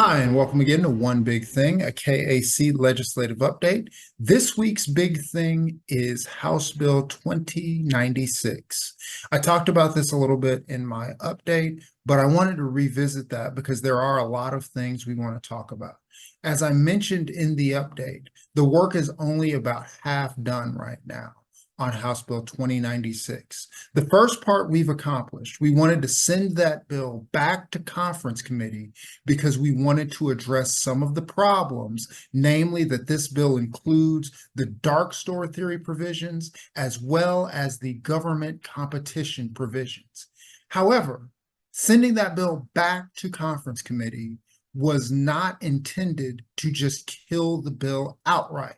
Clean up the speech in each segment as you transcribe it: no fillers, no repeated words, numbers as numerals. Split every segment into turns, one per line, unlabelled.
Hi, and welcome again to One Big Thing, a KAC legislative update. This week's big thing is House Bill 2096. I talked about this a little bit in my update, but I wanted to revisit that because there are a lot of things we want to talk about. As I mentioned in the update, the work is only about half done right now on House Bill 2096. The first part we've accomplished. We wanted to send that bill back to conference committee because we wanted to address some of the problems, namely that this bill includes the dark store theory provisions as well as the government competition provisions. However, sending that bill back to conference committee was not intended to just kill the bill outright.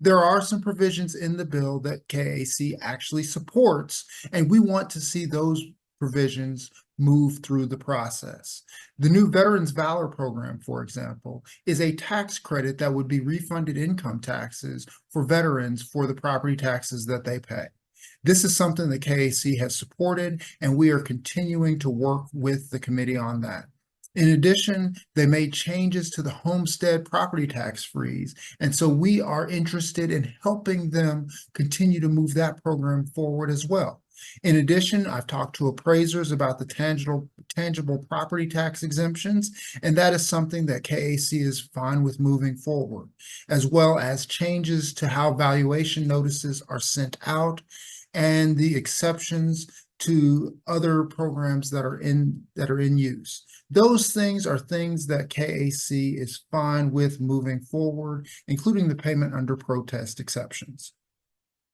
There are some provisions in the bill that KAC actually supports, and we want to see those provisions move through the process. The new Veterans Valor Program, for example, is a tax credit that would be refunded income taxes for veterans for the property taxes that they pay. This is something that KAC has supported, and we are continuing to work with the committee on that. In addition, they made changes to the homestead property tax freeze, and so we are interested in helping them continue to move that program forward as well. In addition, I've talked to appraisers about the tangible property tax exemptions, and that is something that KAC is fine with moving forward, as well as changes to how valuation notices are sent out and the exceptions to other programs that are in use. Those things are things that KAC is fine with moving forward, including the payment under protest exceptions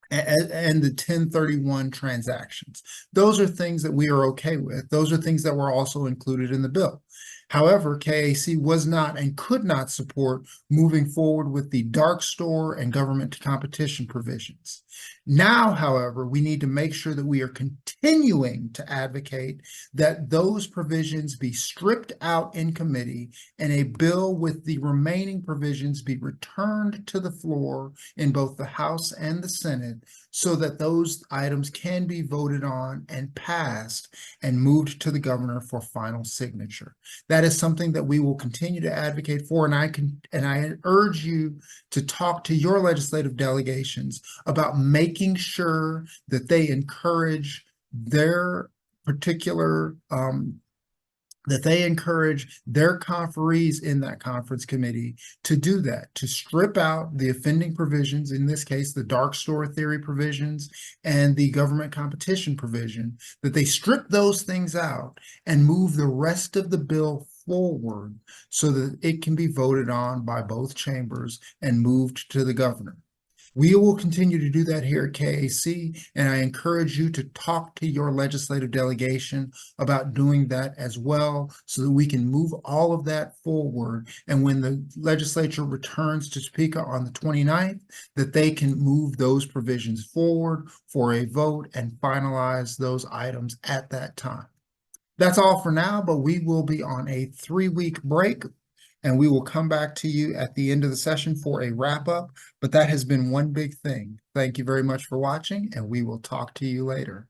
and the 1031 transactions. Those are things that we are okay with. Those are things that were also included in the bill. However, KAC was not and could not support moving forward with the dark store and government competition provisions. Now, however, we need to make sure that we are continuing to advocate that those provisions be stripped out in committee and a bill with the remaining provisions be returned to the floor in both the House and the Senate so that those items can be voted on and passed and moved to the governor for final signature. That is something that we will continue to advocate for, and I urge you to talk to your legislative delegations about making sure that they encourage their particular conferees in that conference committee to do that, to strip out the offending provisions, in this case, the dark store theory provisions and the government competition provision, that they strip those things out and move the rest of the bill forward so that it can be voted on by both chambers and moved to the governor. We will continue to do that here at KAC, and I encourage you to talk to your legislative delegation about doing that as well so that we can move all of that forward. And when the legislature returns to Topeka on the 29th, that they can move those provisions forward for a vote and finalize those items at that time. That's all for now, but we will be on a 3-week break, and we will come back to you at the end of the session for a wrap up. But that has been One Big Thing. Thank you very much for watching, and we will talk to you later.